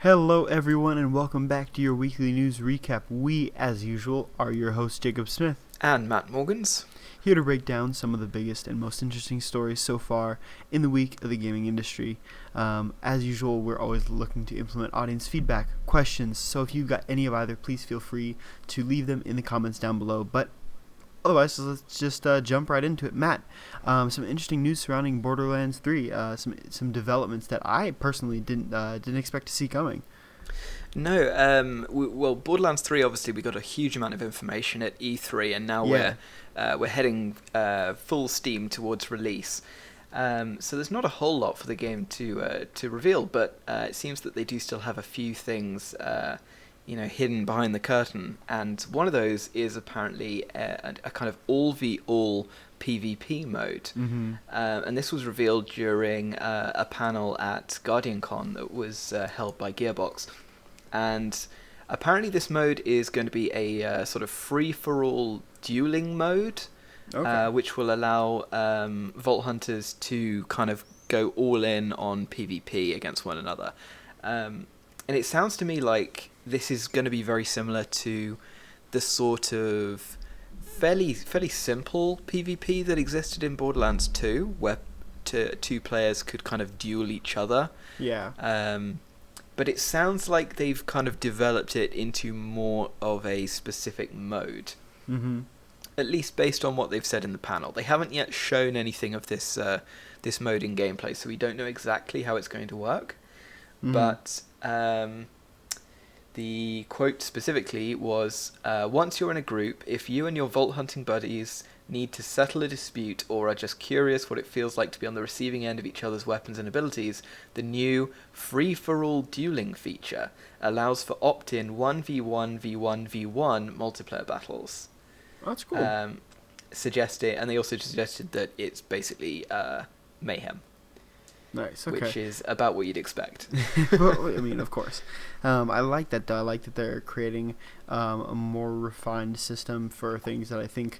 Hello, everyone, and welcome back to your weekly news recap. We, as usual, are your host, Jacob Smith. And Matt Morgans. Here to break down some of the biggest and most interesting stories so far in the week of the gaming industry. As usual, we're always looking to implement audience feedback, questions, so if you've got any of either, please feel free to leave them in the comments down below. But otherwise, let's just jump right into it. Matt, some interesting news surrounding Borderlands 3, some developments that I personally didn't expect to see coming. No, well, Borderlands 3, obviously, we got a huge amount of information at E3, and now we're heading full steam towards release. So there's not a whole lot for the game to reveal, but it seems that they do still have a few things hidden behind the curtain, and one of those is apparently a kind of all-v-all PvP mode. Mm-hmm. And this was revealed during a panel at GuardianCon that was held by Gearbox. And apparently this mode is going to be a sort of free-for-all dueling mode, which will allow Vault Hunters to kind of go all in on PvP against one another. And it sounds to me like this is going to be very similar to the sort of fairly simple PvP that existed in Borderlands 2, where two players could kind of duel each other. Yeah. But it sounds like they've kind of developed it into more of a specific mode. Mm-hmm. At least based on what they've said in the panel. They haven't yet shown anything of this mode in gameplay, so we don't know exactly how it's going to work. Mm-hmm. But the quote specifically was, once you're in a group, if you and your vault hunting buddies need to settle a dispute or are just curious what it feels like to be on the receiving end of each other's weapons and abilities, the new free-for-all dueling feature allows for opt-in 1v1v1v1 multiplayer battles. That's cool. And they also suggested that it's basically mayhem. Nice, okay. Which is about what you'd expect. Well, I mean, of course. I like that, though. I like that they're creating a more refined system for things that I think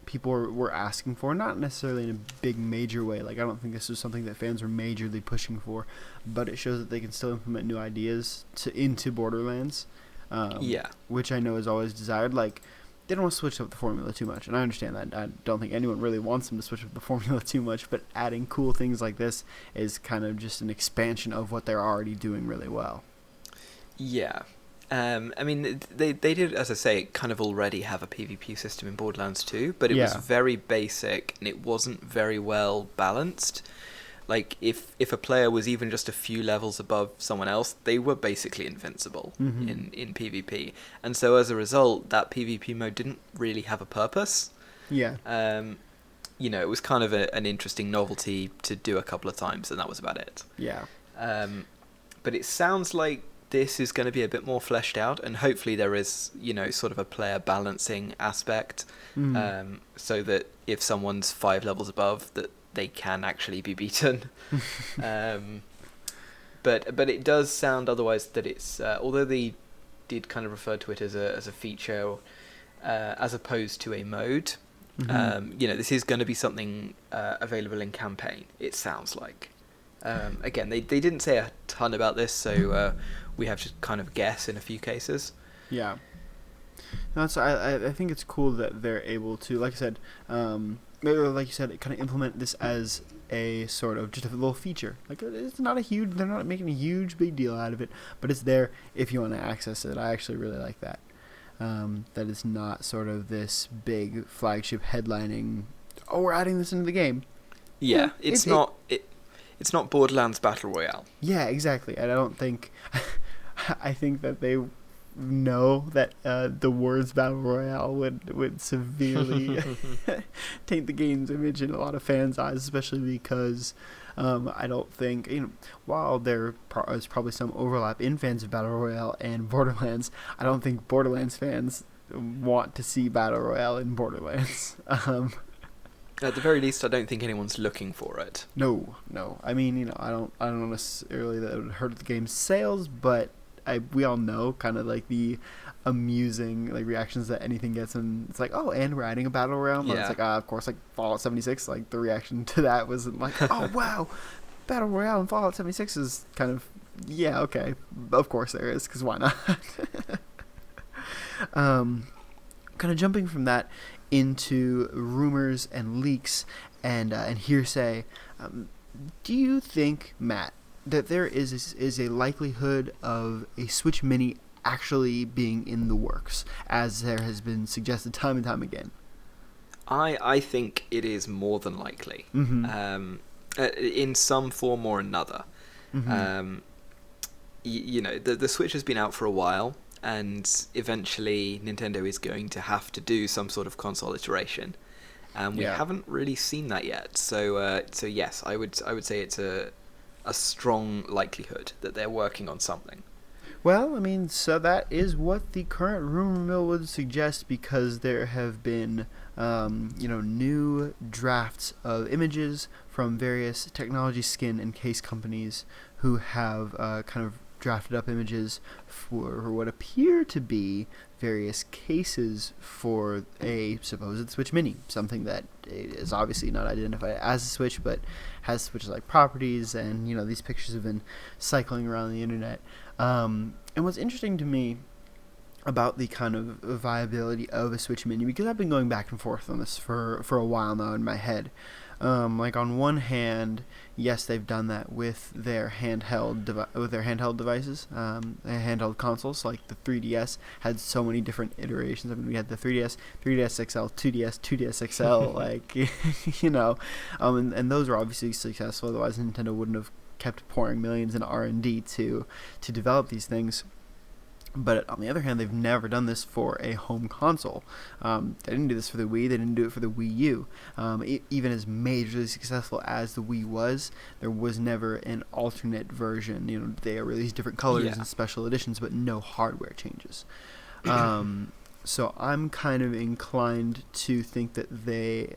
people were asking for. Not necessarily in a big, major way. Like, I don't think this was something that fans were majorly pushing for. But it shows that they can still implement new ideas into Borderlands. Which I know is always desired. Like, they don't want to switch up the formula too much, and I understand that. I don't think anyone really wants them to switch up the formula too much, but adding cool things like this is kind of just an expansion of what they're already doing really well. Yeah. I mean, they did, as I say, kind of already have a PvP system in Borderlands 2, but it was very basic, and it wasn't very well balanced. Like, if a player was even just a few levels above someone else, they were basically invincible in PvP. And so as a result, that PvP mode didn't really have a purpose. Yeah. It was kind of an interesting novelty to do a couple of times, and that was about it. Yeah. But it sounds like this is going to be a bit more fleshed out, and hopefully there is, sort of a player balancing aspect, so that if someone's 5 levels above, that they can actually be beaten. But it does sound otherwise that it's although they did kind of refer to it as a feature as opposed to a mode. This is going to be something available in campaign, it sounds like. Again, they didn't say a ton about this, so we have to kind of guess in a few cases. Yeah. No, so I think it's cool that they're able to, like I said, like you said, kind of implement this as a sort of just a little feature. Like, it's not they're not making a huge big deal out of it, but it's there if you want to access it. I actually really like that. That it's not sort of this big flagship headlining, oh, we're adding this into the game. Yeah, it's not Borderlands Battle Royale. Yeah, exactly. And I don't think, I think that they know that the words Battle Royale would severely taint the game's image in a lot of fans' eyes, especially because I don't think, while there is probably some overlap in fans of Battle Royale and Borderlands, I don't think Borderlands fans want to see Battle Royale in Borderlands. At the very least, I don't think anyone's looking for it. No. I mean, I don't necessarily that it would hurt the game's sales, but we all know kind of like the amusing like reactions that anything gets, and it's like, oh, and we're adding a battle royale. Yeah. It's like, of course, like Fallout 76, like the reaction to that wasn't like, oh wow, battle royale in Fallout 76 is kind of Yeah, okay. Of course there is, because why not? um, Kind of jumping from that into rumors and leaks and hearsay. Um, do you think, Matt, that there is a likelihood of a Switch Mini actually being in the works, as there has been suggested time and time again? I think it is more than likely, Mm-hmm. in some form or another. Mm-hmm. Um, the Switch has been out for a while, and eventually Nintendo is going to have to do some sort of console iteration, and we Yeah. haven't really seen that yet. So yes, I would say it's a strong likelihood that they're working on something. Well, I mean, so that is what the current rumor mill would suggest, because there have been, new drafts of images from various technology skin and case companies who have kind of drafted up images for what appear to be various cases for a supposed Switch Mini, something that is obviously not identified as a Switch, but has Switch-like properties, and these pictures have been cycling around the internet. And what's interesting to me about the kind of viability of a Switch Mini, because I've been going back and forth on this for a while now in my head. Like, on one hand, yes, they've done that with their handheld devices, handheld consoles. Like the 3DS had so many different iterations. I mean, we had the 3DS, 3DS XL, 2DS, 2DS XL, like and those are obviously successful. Otherwise, Nintendo wouldn't have kept pouring millions in R&D to develop these things. But on the other hand, they've never done this for a home console. They didn't do this for the Wii. They didn't do it for the Wii U. Even as majorly successful as the Wii was, there was never an alternate version. They released different colors and special editions, but no hardware changes. So I'm kind of inclined to think that they,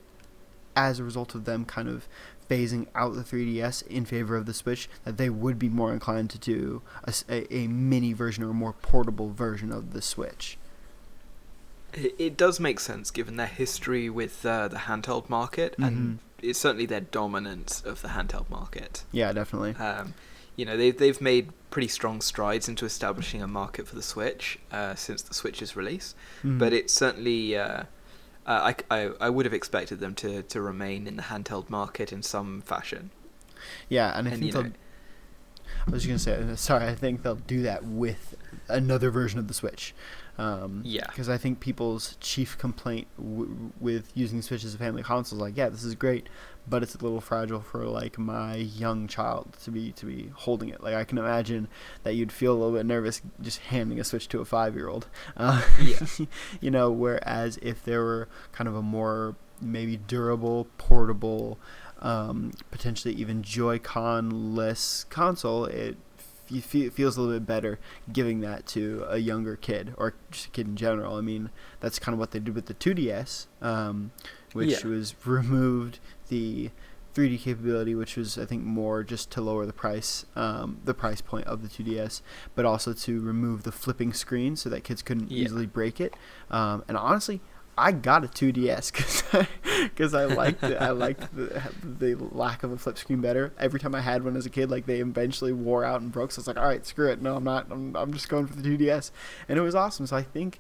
as a result of them kind of phasing out the 3DS in favor of the Switch, that they would be more inclined to do a mini version or a more portable version of the Switch. It does make sense given their history with the handheld market, and it's certainly their dominance of the handheld market. Yeah, definitely. They've made pretty strong strides into establishing a market for the Switch since the Switch's release, but it's certainly I would have expected them to remain in the handheld market in some fashion. Yeah, and I think I was going to say, sorry, I think they'll do that with another version of the Switch. Because I think people's chief complaint with using Switch as a family console is like, yeah, this is great, but it's a little fragile for like my young child to be holding it. Like, I can imagine that you'd feel a little bit nervous just handing a Switch to a 5-year-old. Whereas if there were kind of a more maybe durable, portable, potentially even Joy-Con-less console, it feels a little bit better giving that to a younger kid, or just a kid in general. I mean, that's kind of what they did with the 2DS, which was removed the 3D capability, which was, I think, more just to lower the price point of the 2DS, but also to remove the flipping screen so that kids couldn't easily break it. And honestly, I got a 2DS because I liked it. I liked the lack of a flip screen better. Every time I had one as a kid, like, they eventually wore out and broke. So I was like, all right, screw it. No, I'm not. I'm just going for the 2DS, and it was awesome. So I think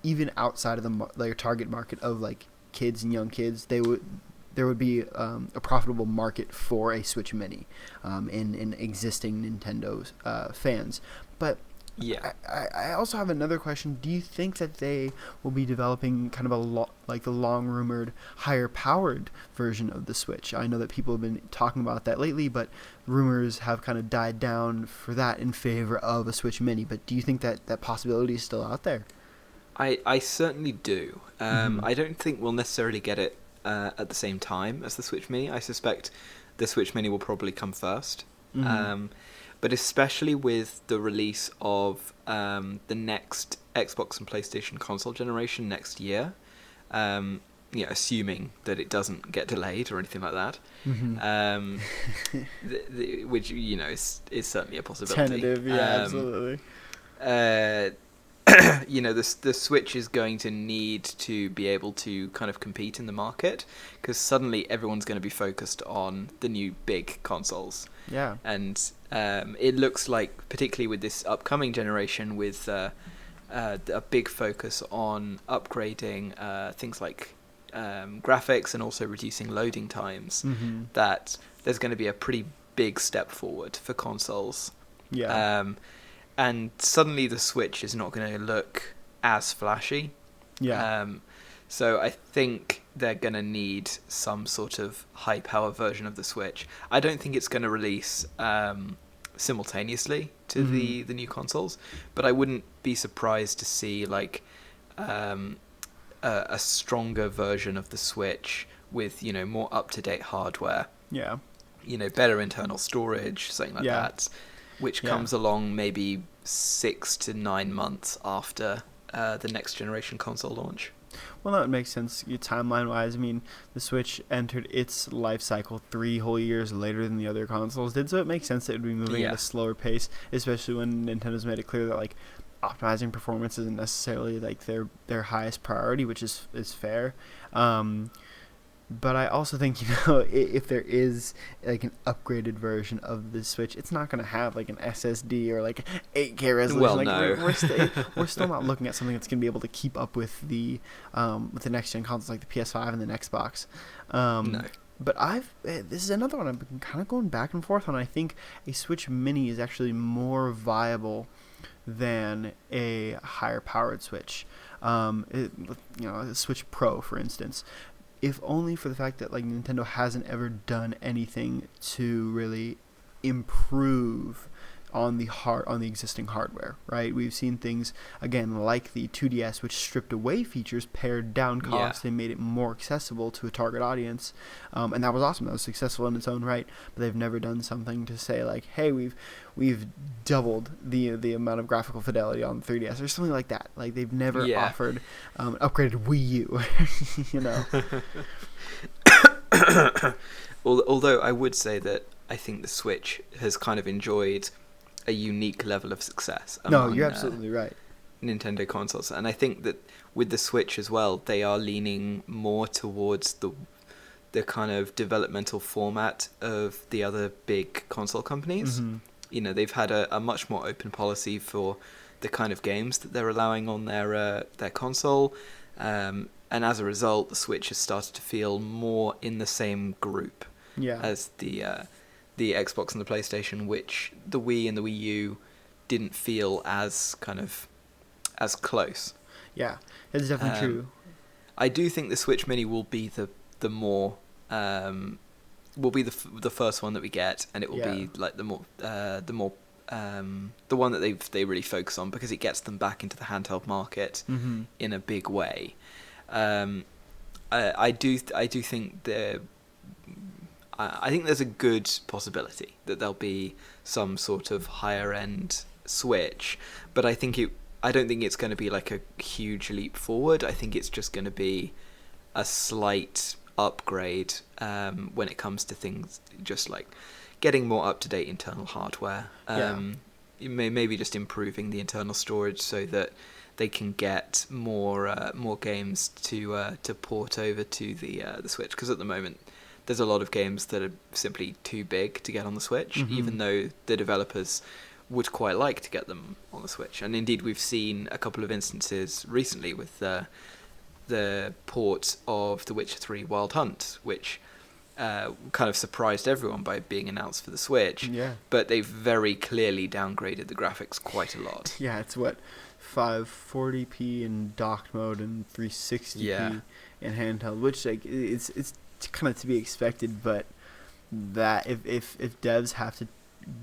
even outside of the target market of like kids and young kids, there would be a profitable market for a Switch Mini in existing Nintendo fans, but. Yeah. I also have another question. Do you think that they will be developing kind of like the long-rumored, higher-powered version of the Switch? I know that people have been talking about that lately, but rumors have kind of died down for that in favor of a Switch Mini. But do you think that that possibility is still out there? I certainly do. I don't think we'll necessarily get it at the same time as the Switch Mini. I suspect the Switch Mini will probably come first. But especially with the release of the next Xbox and PlayStation console generation next year, assuming that it doesn't get delayed or anything like that, which is certainly a possibility. Tentative, yeah, absolutely. the Switch is going to need to be able to kind of compete in the market, because suddenly everyone's going to be focused on the new big consoles. Yeah. And it looks like, particularly with this upcoming generation, with a big focus on upgrading things like graphics and also reducing loading times, that there's going to be a pretty big step forward for consoles. Yeah. And suddenly the Switch is not going to look as flashy. Yeah. So I think they're going to need some sort of high-power version of the Switch. I don't think it's going to release simultaneously to the new consoles, but I wouldn't be surprised to see like a stronger version of the Switch with, more up-to-date hardware. Yeah. Better internal storage, something like Yeah. that, which comes along maybe 6 to 9 months after the next generation console launch. Well, that makes sense. Timeline-wise, I mean, the Switch entered its life cycle 3 whole years later than the other consoles did, so it makes sense that it would be moving at a slower pace, especially when Nintendo's made it clear that, like, optimizing performance isn't necessarily, like, their highest priority, which is fair. But I also think, if there is like an upgraded version of the Switch, it's not going to have like an SSD or like 8K resolution. Well, like, no. we're still not looking at something that's going to be able to keep up with the next gen consoles like the PS5 and the Xbox. No. But this is another one I've been kind of going back and forth on. I think a Switch Mini is actually more viable than a higher powered Switch. A Switch Pro, for instance. If only for the fact that like Nintendo hasn't ever done anything to really improve on the existing hardware, right? We've seen things again like the 2DS, which stripped away features, pared down costs, they made it more accessible to a target audience, and that was awesome. That was successful in its own right. But they've never done something to say like, hey, we've doubled the amount of graphical fidelity on the 3DS or something like that. Like they've never offered an upgraded Wii U, Although I would say that I think the Switch has kind of enjoyed a unique level of success among, you're absolutely right. Nintendo consoles, and I think that with the Switch as well, they are leaning more towards the kind of developmental format of the other big console companies. They've had a much more open policy for the kind of games that they're allowing on their console, and as a result, the Switch has started to feel more in the same group as the Xbox and the PlayStation, which the Wii and the Wii U didn't feel as kind of as close. Yeah, it's definitely true. I do think the Switch Mini will be the more will be the first one that we get, and it will be like the one that they really focus on, because it gets them back into the handheld market in a big way. I do think I think there's a good possibility that there'll be some sort of higher end Switch, but I don't think it's going to be like a huge leap forward. I think it's just going to be a slight upgrade when it comes to things just like getting more up to date internal hardware. Maybe just improving the internal storage so that they can get more games to port over to the Switch, because at the moment there's a lot of games that are simply too big to get on the Switch, even though the developers would quite like to get them on the Switch. And indeed, we've seen a couple of instances recently with the port of The Witcher 3 Wild Hunt, which kind of surprised everyone by being announced for the Switch. But they've very clearly downgraded the graphics quite a lot. Yeah, it's 540p in docked mode and 360p in handheld, which like it's kind of to be expected, but that if devs have to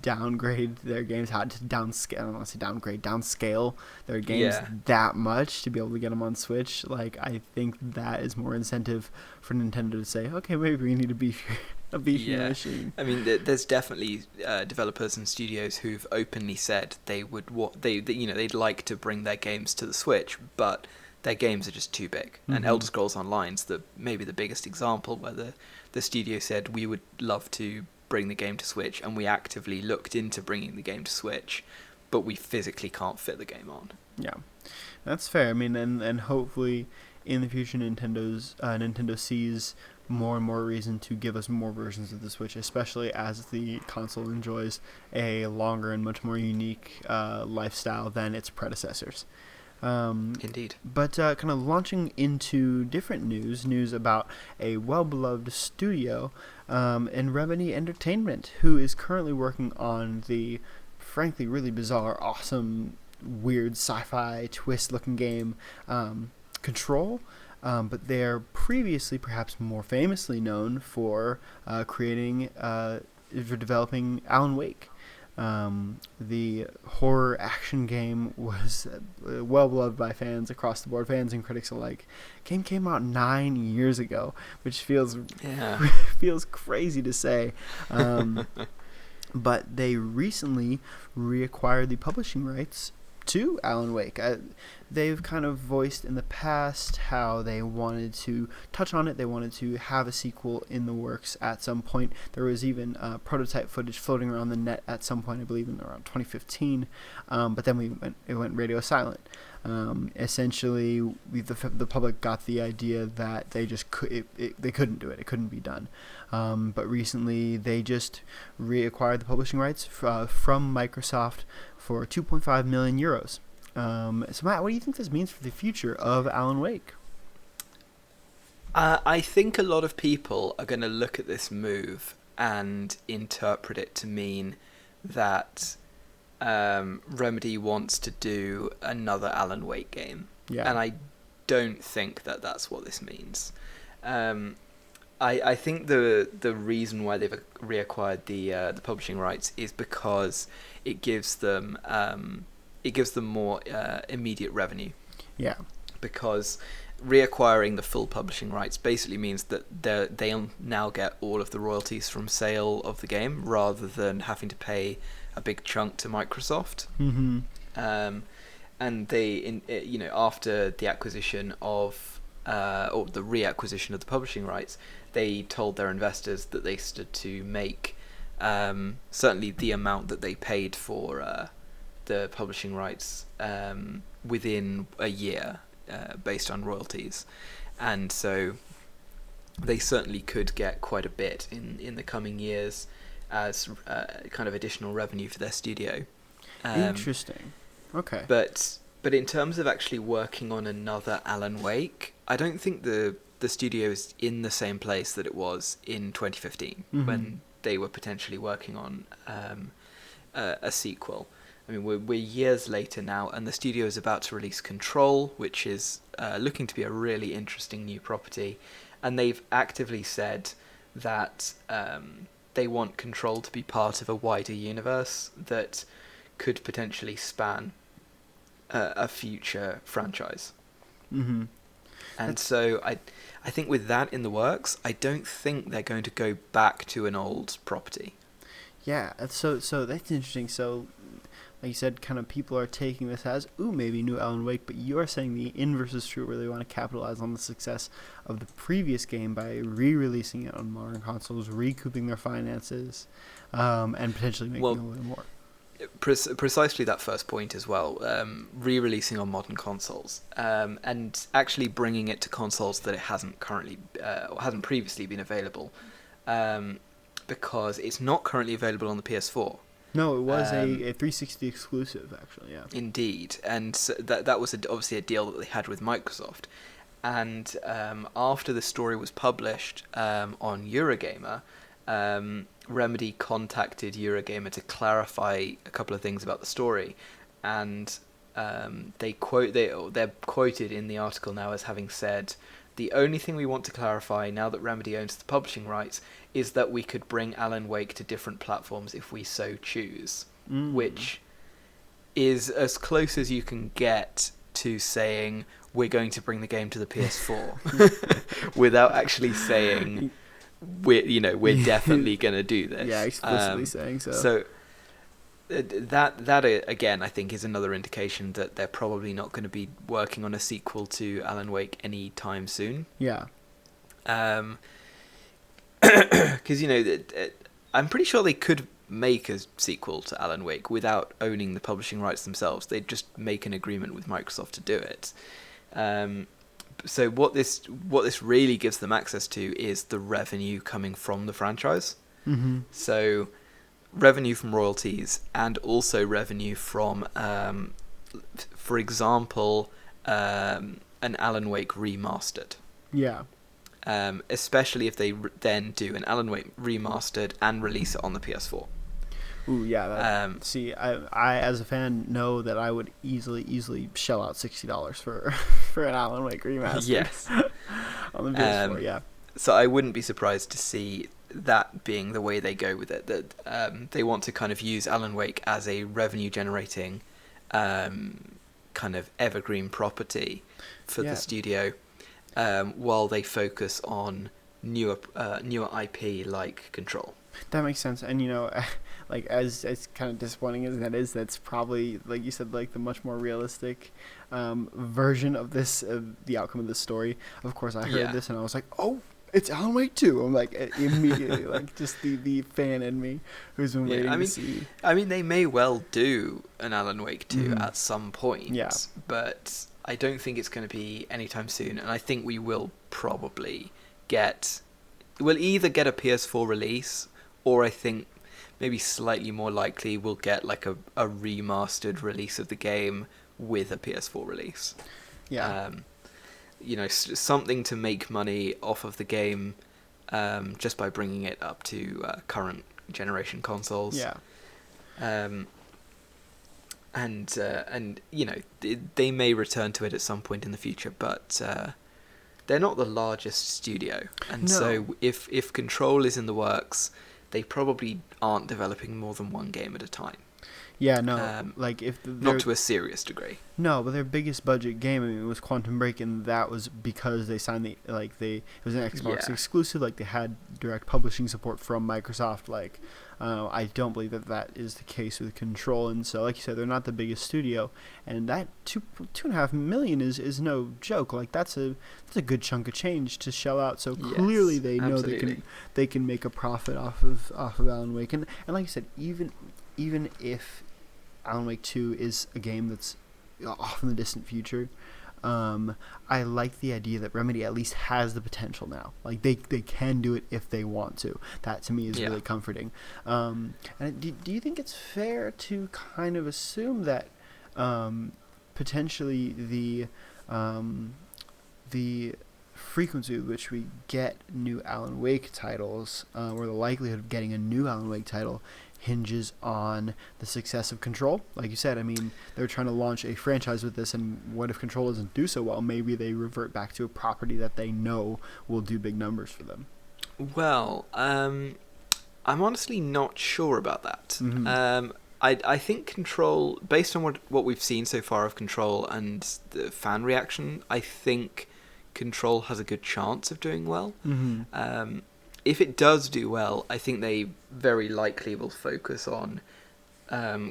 downgrade their games, had to downscale, I don't want to say downscale their games that much to be able to get them on Switch, like I think that is more incentive for Nintendo to say, okay, maybe we need a beefier machine. I mean, there's definitely developers and studios who've openly said they'd like to bring their games to the Switch, but their games are just too big. And Elder Scrolls Online's maybe the biggest example where the studio said, we would love to bring the game to Switch, and we actively looked into bringing the game to Switch, but we physically can't fit the game on. Yeah, that's fair. I mean, and hopefully in the future, Nintendo sees more and more reason to give us more versions of the Switch, especially as the console enjoys a longer and much more unique lifestyle than its predecessors. Indeed. But kind of launching into different news about a well-beloved studio in Remedy Entertainment, who is currently working on the, frankly, really bizarre, awesome, weird sci-fi twist-looking game Control. But they're previously, perhaps more famously known for developing Alan Wake. The horror action game was well beloved by fans across the board, fans and critics alike. Game came out 9 years ago, which feels feels crazy to say. But they recently reacquired the publishing rights to Alan Wake. They've kind of voiced in the past how they wanted to touch on it. They wanted to have a sequel in the works at some point. There was even prototype footage floating around the net at some point, I believe in around 2015. But then it went radio silent. Essentially, the public got the idea that they just they couldn't do it. It couldn't be done. But recently, they just reacquired the publishing rights from Microsoft for 2.5 million euros. So Matt, what do you think this means for the future of Alan Wake? I think a lot of people are going to look at this move and interpret it to mean that Remedy wants to do another Alan Wake game. Yeah. And I don't think that that's what this means. I think the reason why they've reacquired the publishing rights is because it gives them more immediate revenue. Yeah. Because reacquiring the full publishing rights basically means that they'll now get all of the royalties from sale of the game rather than having to pay a big chunk to Microsoft. Mm-hmm. And they, after the acquisition of or the reacquisition of the publishing rights, they told their investors that they stood to make certainly the amount that they paid for the publishing rights within a year based on royalties. And so they certainly could get quite a bit in the coming years as kind of additional revenue for their studio. Interesting. Okay. But in terms of actually working on another Alan Wake, I don't think the studio is in the same place that it was in 2015 when they were potentially working on a sequel. I mean, we're years later now, and the studio is about to release Control, which is looking to be a really interesting new property. And they've actively said that they want Control to be part of a wider universe that could potentially span a future franchise. Mm-hmm. And so I think with that in the works, I don't think they're going to go back to an old property. Yeah, so that's interesting. So, like you said, kind of people are taking this as, maybe new Alan Wake, but you are saying the inverse is true, where they want to capitalize on the success of the previous game by re-releasing it on modern consoles, recouping their finances, and potentially making a little more. Precisely that first point as well, re-releasing on modern consoles, and actually bringing it to consoles that it hasn't previously been available, because it's not currently available on the PS4. No, it was a 360 exclusive, actually, yeah. Indeed, and so that was obviously a deal that they had with Microsoft. And after the story was published on Eurogamer, Remedy contacted Eurogamer to clarify a couple of things about the story, and they're quoted in the article now as having said, "The only thing we want to clarify now that Remedy owns the publishing rights is that we could bring Alan Wake to different platforms if we so choose," which is as close as you can get to saying we're going to bring the game to the PS4 without actually saying we're definitely going to do this. Yeah, explicitly saying so. So that again, I think, is another indication that they're probably not going to be working on a sequel to Alan Wake anytime soon. Yeah. Because I'm pretty sure they could make a sequel to Alan Wake without owning the publishing rights themselves. They'd just make an agreement with Microsoft to do it. So what this really gives them access to is the revenue coming from the franchise. Mm-hmm. So revenue from royalties and also revenue from, for example, an Alan Wake remastered. Yeah. Especially if they then do an Alan Wake remastered and release it on the PS4. Ooh, yeah. See, I as a fan know that I would easily shell out $60 for an Alan Wake remaster. Yes. On the PS4, yeah. So I wouldn't be surprised to see that being the way they go with it. That they want to kind of use Alan Wake as a revenue generating kind of evergreen property for the studio, while they focus on newer IP like Control. That makes sense. And like as kind of disappointing as that is, that's probably, like you said, like the much more realistic version of this, the outcome of this story. Of course, I heard this and I was like, oh, it's Alan Wake 2. I'm like immediately like just the fan in me who's been waiting to see. I mean, they may well do an Alan Wake 2 at some point. Yeah. But I don't think it's going to be anytime soon, and I think we will probably we'll either get a PS4 release, or I think maybe slightly more likely we'll get like a remastered release of the game with a PS4 release. Yeah. Something to make money off of the game, just by bringing it up to current generation consoles. Yeah. And they may return to it at some point in the future, but they're not the largest studio, and so if Control is in the works, they probably aren't developing more than one game at a time. Yeah, no, like if not to a serious degree. No, but their biggest budget game, I mean, it was Quantum Break, and that was because they signed it was an Xbox exclusive. Like they had direct publishing support from Microsoft. Like, I don't believe that is the case with Control, and so like you said, they're not the biggest studio, and that $2.5 million is no joke. Like that's a good chunk of change to shell out. So clearly they know they can make a profit off of Alan Wake, and like you said, even if Alan Wake 2 is a game that's off in the distant future, I like the idea that Remedy at least has the potential now. Like they can do it if they want to. That to me is really comforting. And do you think it's fair to kind of assume that potentially the frequency with which we get new Alan Wake titles, or the likelihood of getting a new Alan Wake title, hinges on the success of Control? Like you said, I mean, they're trying to launch a franchise with this, and what if Control doesn't do so well? Maybe they revert back to a property that they know will do big numbers for them. Well, I'm honestly not sure about that. Mm-hmm. I think Control, based on what we've seen so far of Control and the fan reaction, I think Control has a good chance of doing well. Mm-hmm. If it does do well, I think they very likely will focus on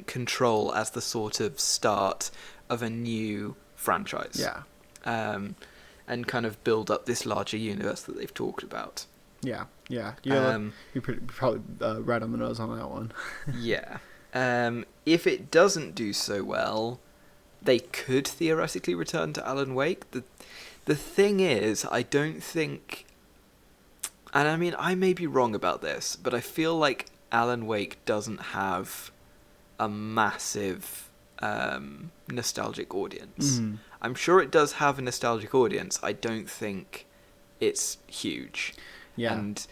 Control as the sort of start of a new franchise. Yeah. And kind of build up this larger universe that they've talked about. Yeah. You're probably right on the nose on that one. Yeah. If it doesn't do so well, they could theoretically return to Alan Wake. The thing is, I don't think... And I mean, I may be wrong about this, but I feel like Alan Wake doesn't have a massive nostalgic audience. Mm-hmm. I'm sure it does have a nostalgic audience. I don't think it's huge. Yeah. And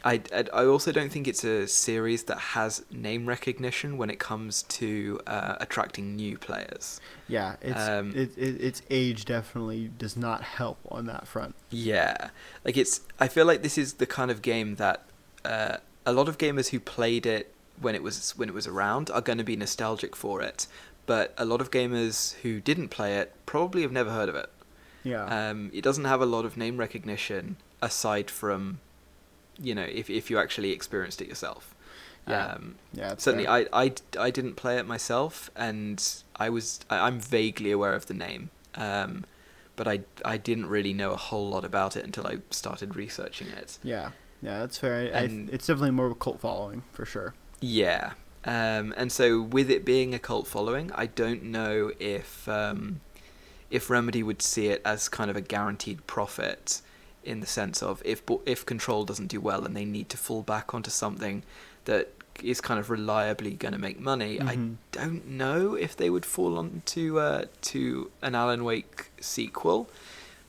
I also don't think it's a series that has name recognition when it comes to attracting new players. Yeah, its age definitely does not help on that front. Yeah, like I feel like this is the kind of game that a lot of gamers who played it when it was around are going to be nostalgic for it, but a lot of gamers who didn't play it probably have never heard of it. Yeah. It doesn't have a lot of name recognition aside from, if you actually experienced it yourself. Yeah. Certainly, I didn't play it myself, and I'm vaguely aware of the name, but I didn't really know a whole lot about it until I started researching it. Yeah, that's fair. It's definitely more of a cult following for sure. Yeah. And so with it being a cult following, I don't know if Remedy would see it as kind of a guaranteed profit, in the sense of if Control doesn't do well and they need to fall back onto something that is kind of reliably going to make money. Mm-hmm. I don't know if they would fall onto to an Alan Wake sequel,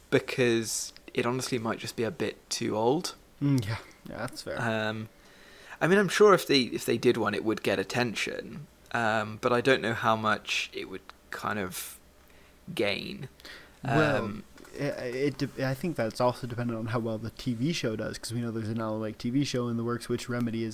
because it honestly might just be a bit too old. Yeah, that's fair. I mean, I'm sure if they did one, it would get attention, but I don't know how much it would kind of gain. Well, I think that's also dependent on how well the TV show does, because we know there's an Alan Wake TV show in the works, which Remedy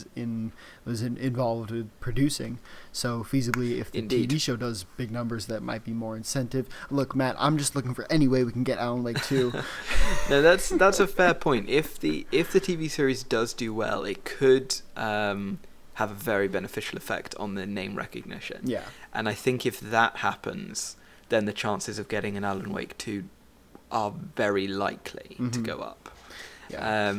was involved with producing. So feasibly, if the Indeed. TV show does big numbers, that might be more incentive. Look, Matt, I'm just looking for any way we can get Alan Wake 2. No, that's a fair point. If the TV series does do well, it could have a very beneficial effect on the name recognition. Yeah. And I think if that happens, then the chances of getting an Alan Wake 2 are very likely to go up. Yeah.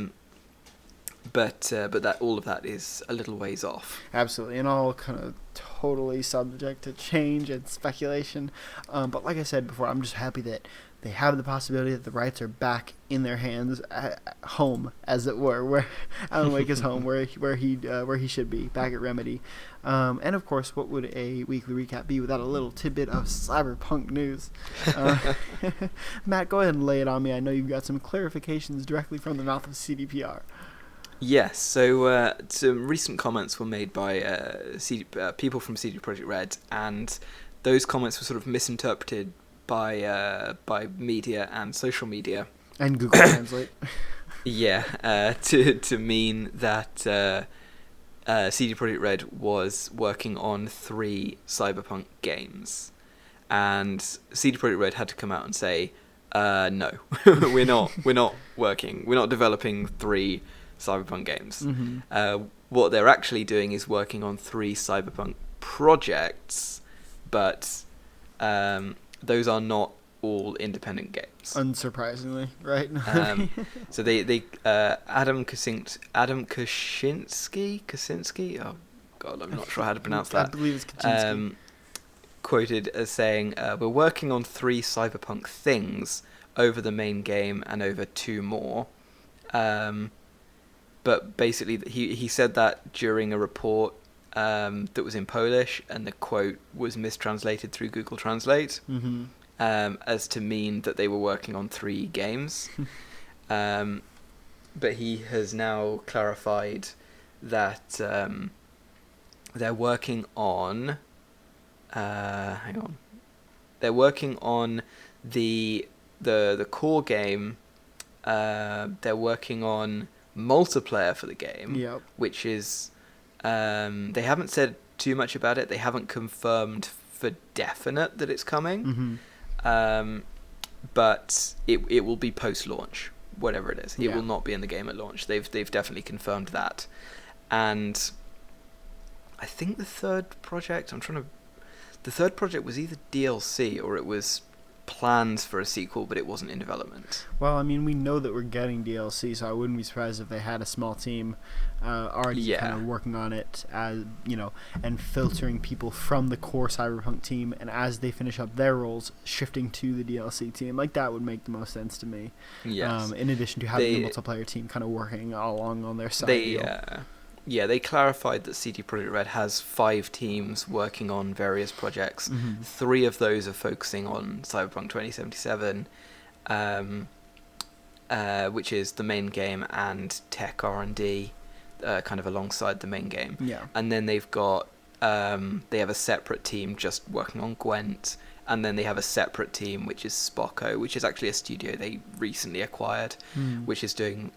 But that all of that is a little ways off. Absolutely, and all kind of totally subject to change and speculation. But like I said before, I'm just happy that they have the possibility that the rights are back in their hands, at home, as it were, where Alan Wake is home, where he should be, back at Remedy. And of course, what would a weekly recap be without a little tidbit of Cyberpunk news? Matt, go ahead and lay it on me. I know you've got some clarifications directly from the mouth of CDPR. Yes, so some recent comments were made by people from CD Projekt Red, and those comments were sort of misinterpreted by media and social media. And Google Translate. Yeah, to mean that CD Projekt Red was working on 3 Cyberpunk games, and CD Projekt Red had to come out and say, no, we're not developing 3 Cyberpunk games. Mm-hmm. What they're actually doing is working on 3 Cyberpunk projects, but those are not all independent games. Unsurprisingly, right? So they Adam Kaczynski. Oh God, I'm not sure how to pronounce that. I believe it's Kaczynski. Quoted as saying, "We're working on 3 Cyberpunk things over the main game and over 2 more." But basically, he said that during a report that was in Polish, and the quote was mistranslated through Google Translate. Mm-hmm. As to mean that they were working on 3 games. But he has now clarified that they're working on... hang on. They're working on the core game. They're working on multiplayer for the game, Yep. which is... they haven't said too much about it. They haven't confirmed for definite that it's coming. Mm-hmm. But it will be post-launch, whatever it is. It Yeah. will not be in the game at launch. They've definitely confirmed that. And I think the third project was either DLC or it was plans for a sequel, but it wasn't in development. Well, I mean, we know that we're getting DLC, so I wouldn't be surprised if they had a small team already kind of working on it, as and filtering people from the core Cyberpunk team, and as they finish up their roles, shifting to the DLC team. Like, that would make the most sense to me. Yes. In addition to having the multiplayer team kind of working along on their side. They clarified that CD Projekt Red has 5 teams working on various projects. Mm-hmm. 3 of those are focusing on Cyberpunk 2077, which is the main game and tech R&D, kind of alongside the main game. Yeah. And then they've got they have a separate team just working on Gwent, and then they have a separate team which is Spocko, which is actually a studio they recently acquired, which is doing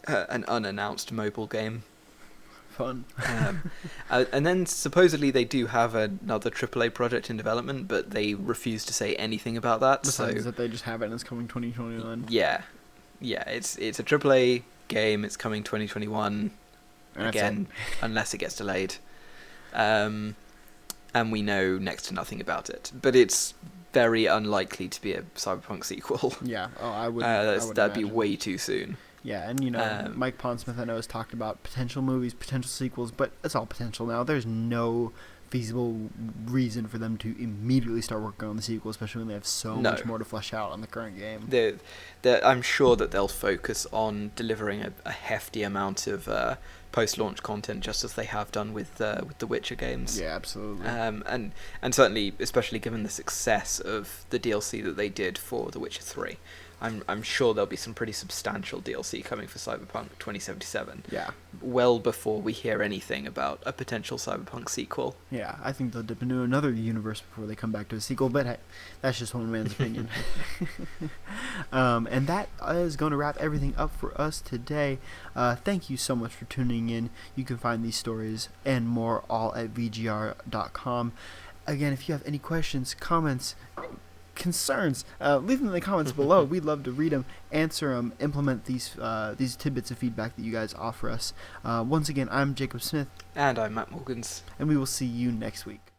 an unannounced mobile game. Fun. And then supposedly they do have another AAA project in development, but they refuse to say anything about that. Besides that they just have it and it's coming 2021. Yeah, it's a AAA game. It's coming 2021 again, unless it gets delayed. And we know next to nothing about it. But it's very unlikely to be a Cyberpunk sequel. Yeah. Oh, I would. That'd be way too soon. Yeah, and Mike Pondsmith, I know, has talked about potential movies, potential sequels, but it's all potential now. There's no feasible reason for them to immediately start working on the sequel, especially when they have so much more to flesh out on the current game. I'm sure that they'll focus on delivering a hefty amount of post-launch content, just as they have done with the Witcher games. Yeah, absolutely. And certainly, especially given the success of the DLC that they did for The Witcher 3. I'm sure there'll be some pretty substantial DLC coming for Cyberpunk 2077. Yeah. Well before we hear anything about a potential Cyberpunk sequel. Yeah, I think they'll dip into another universe before they come back to a sequel, but hey, that's just one man's opinion. And that is going to wrap everything up for us today. Thank you so much for tuning in. You can find these stories and more all at VGR.com. Again, if you have any questions, comments, concerns, leave them in the comments below. We'd love to read them, answer them, implement these tidbits of feedback that you guys offer us. Once again, I'm Jacob Smith. And I'm Matt Morgans. And we will see you next week.